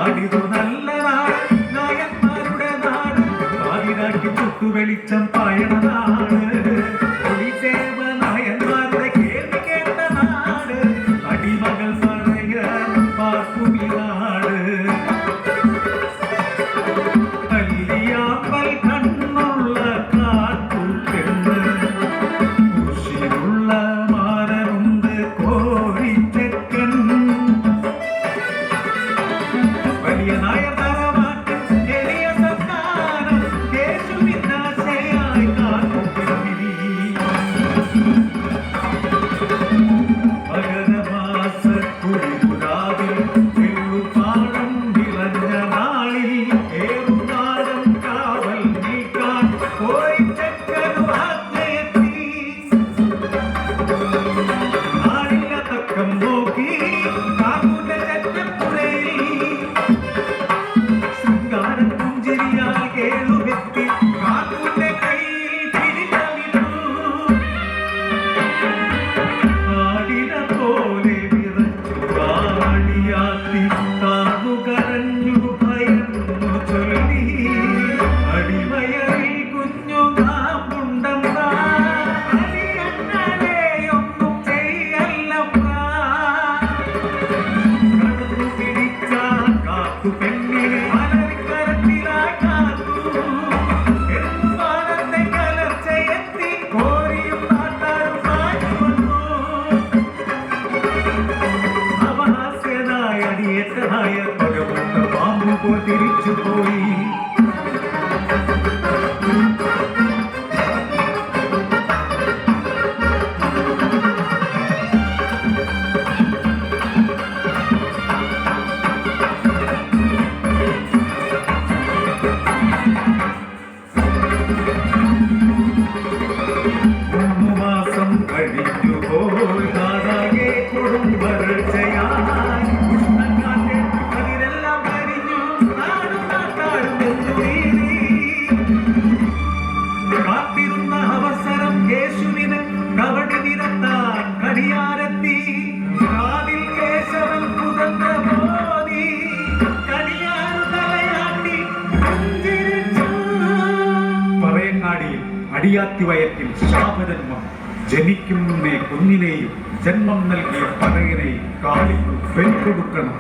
നാടിതു നല്ല നാട്, നായന്മാരുടെ നാട്, പാതിരാക്കി ചുട്ടു വെളിച്ചം പായണ നാട്, ഒളിസേവ നായന്മാരുടെ കേൾവി കേട്ട നാട്, അടിമകൾ പറയാൻ പാർക്കുമി നാട്. കല്ലിയാമ്പൽ കണ്ണുള്ള കാട്ടുപെണ്ണ്, ഉഷിരുള്ള മാരനുണ്ട് കോഴിച്ചക്കൻ, വലിയ നായർ തറവാട്ടിൽ എളിയ സന്താനം, യേശുവിനാശയായി കാട്ടുപിറവി. മകരമാസക്കുളിരാവിൽ വെള്ളുപാടം വിളഞ്ഞ നാളിൽ ഏറുനാടൻ കാവൽ നീക്കാൻ കോഴിച്ചക്കനു ആജ്ഞയെത്തി. നാടില്ല തക്കം നോക്കി കാക്കൂന്റെ ചെറ്റപ്പുഴയിൽ ശൃംഗാരം പുഞ്ചിരിയാൽ കേളുവെത്തി കാക്കൂന്റെ കയ്യിൽ പിടിതമിട്ടു. നാടിനെ പോലെ വിറച്ചു വാടിയാത്തി താന്നു കരഞ്ഞു ഭയന്നു ചൊല്ലി. അടിവയറിൽ കുഞ്ഞു നാമ്പുണ്ടെന്നാ അടിയങ്ങളെയൊന്നും ചെയ്യല്ലപ്പാ. കടന്നു പിടിച്ച കാട്ടുപെണ്ണിനെ അലറിക്കരത്തിലായി കാത്തു. എന്നുമാനത്തെ കലർച്ചയെത്തി കോരിയും നാട്ടാരും പാഞ്ഞു വന്നു. അപഹാസ്യനായ അടിയേറ്റനായ പകമൂത്ത പാമ്പു പോൽ തിരിച്ചുപോയി. മൂന്നുമാസം കഴിഞ്ഞുപോയി നാടാകെ കൊടുംവരൾച്ചയായി. ഉഷ്ണക്കാറ്റ് അതിരെല്ലാം കരിഞ്ഞു, നാടും നാട്ടാരും വെന്തുവീറി. കാത്തിരുന്ന അവസരം യേശുവിന് കവടി നിരത്താൻ കടിയാരെത്തി. കാതിൽ കേശവൻ കുതന്ത്രമോദി, കടിയാറ് തലയാട്ടി പുഞ്ചിരിച്ചു. പറയങ്ങാടിയിൽ അടിയാത്തിവയറ്റിൽ ശാപജന്മം ജനിക്കും മുന്നേ കുഞ്ഞിനെയും ജന്മം നൽകിയ പടയനെയും കാളിക്ക് ബലി കൊടുക്കണം.